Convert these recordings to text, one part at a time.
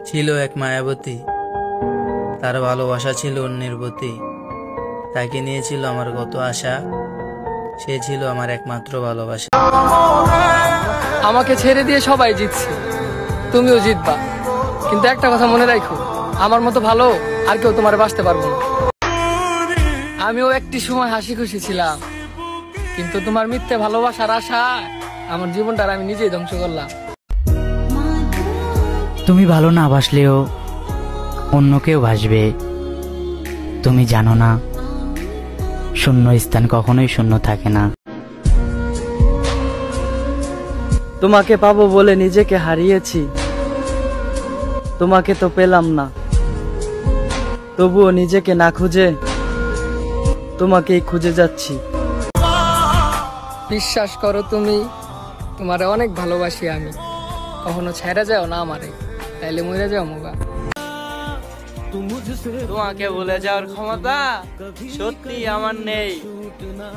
ছিল এক মায়াবতী, তার ভালোবাসা ছিল অন্যের প্রতি। তাকে নিয়েছিল আমার কত আশা, সে ছিল আমার একমাত্র ভালোবাসা। আমাকে ছেড়ে দিয়ে সবাই জিতছে, তুমিও জিতবা, কিন্তু একটা কথা মনে রাখো, আমার মতো ভালো আর কেউ তোমার বাঁচতে পারবো না। আমিও একটি সময় হাসি খুশি ছিলাম, কিন্তু তোমার মিথ্যে ভালোবাসার আশায় আমার জীবনটা আমি নিজেই ধ্বংস করলাম। তুমি ভালো না বাসলেও অন্য কেউ বাসবে। তুমি জানো না, শূন্য স্থান কখনোই শূন্য থাকে না। তোমাকে পাবো বলে নিজেকে হারিয়েছি, তোমাকে তো পেলাম না, তবুও নিজেকে না খুঁজে তোমাকেই খুঁজে যাচ্ছি। বিশ্বাস করো, তুমি তোমারে অনেক ভালোবাসি আমি, কখনো ছেড়ে যাও না আমারে, তাইলে মরে যাও মোগা। তোমাকে ভুলে যাওয়ার ক্ষমতা সত্যি আমার নেই।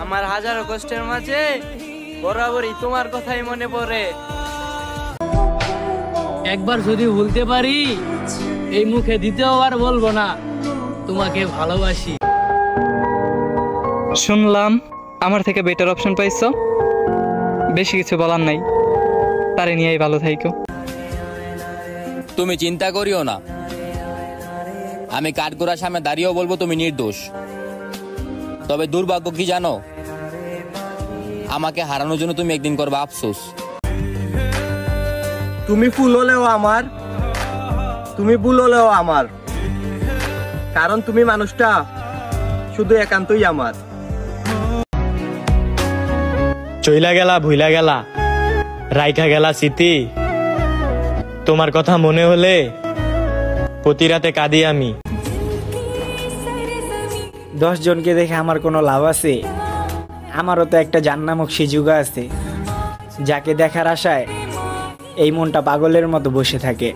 আমার হাজারো কষ্টের মাঝে বরাবরই তোমার কথাই মনে পড়ে। একবার যদি ভুলতে পারি, এই মুখে দ্বিতীয়বার বলবো না তোমাকে ভালোবাসি। শুনলাম আমার থেকে বেটার অপশন পাইছো, বেশি কিছু বলার নাই, তারে নিয়েই ভালো থাইকো। তুমি চিন্তা করিও না, আমি কাঠগোড়ার সামনে দাঁড়িয়েও বলবো তুমি নির্দোষ। তবে দুর্ভাগ্য কি জানো, আমাকে হারানোর জন্য তুমি একদিন করবে আফসোস। তুমি ফুল হলেও আমার, তুমি ভুল হলেও আমার, কারণ তুমি মানুষটা শুধু একান্তই আমার। চইলা গেলা, ভুইলা গেলা, রাইখা গেলা স্মৃতি, তোমার কথা মনে হলে প্রতি রাতে কাঁদি আমি। 10 জনকে দেখে আমার কোনো লাভ আছে? আমারও তো একটা জান্নামক সিজুগা আছে, যাকে দেখার আশায় এই মনটা পাগলের মতো বসে থাকে।